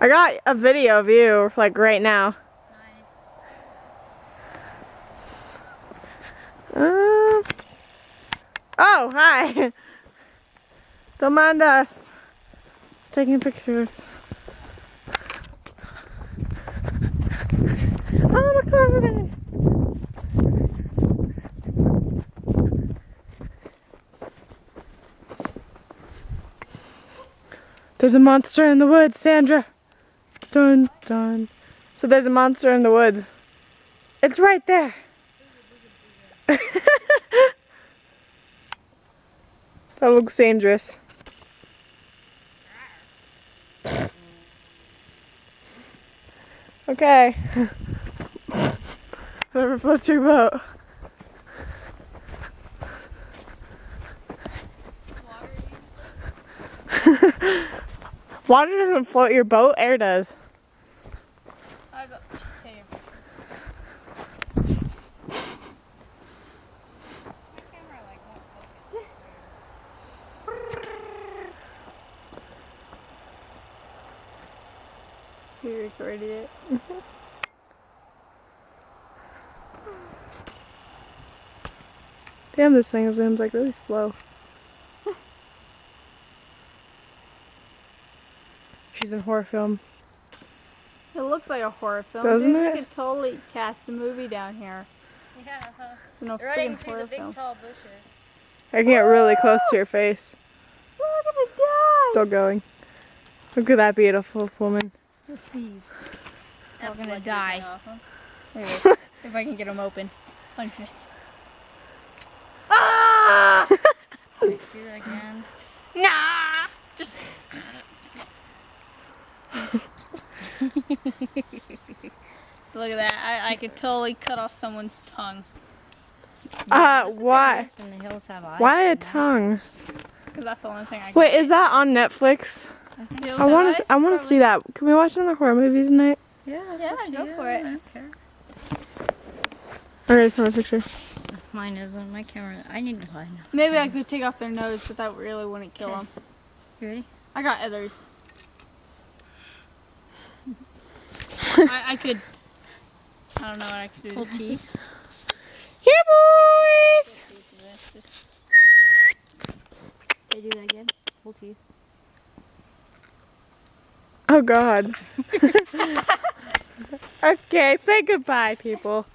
I got a video of you, like right now. Nice. Oh, hi. Don't mind us. Just taking pictures. Oh my God. There's a monster in the woods, Sandra. Dun dun. So there's a monster in the woods. It's right there. That looks dangerous. Okay. Whoever floats your boat. Water doesn't float your boat, air does. You recorded it. Damn, this thing zooms like really slow. She's in horror film. It looks like a horror film. Doesn't Dude, it? You could totally cast a movie down here. Yeah. It's no freaking horror film. Tall bushes. I can get really close to your face. We're gonna die! Still going. Look at that beautiful woman. Please. We're gonna die. Anyways, if I can get them open. 1 minute. Ah! Do that again. Nah! Just. Look at that. I could totally cut off someone's tongue. Why? Why a tongue? Because that's the only thing I can. Wait, is that on Netflix? I want to see that. Can we watch another horror movie tonight? Yeah, go for it. I don't care. I'm ready for my picture. Mine isn't. My camera. I need to find. Maybe I could take off their nose, but that really wouldn't kill them. You ready? I got others. I could. I don't know what I could do. Pull teeth. Here, boys! They do that again. Pull teeth. Oh, God. Okay, say goodbye, people.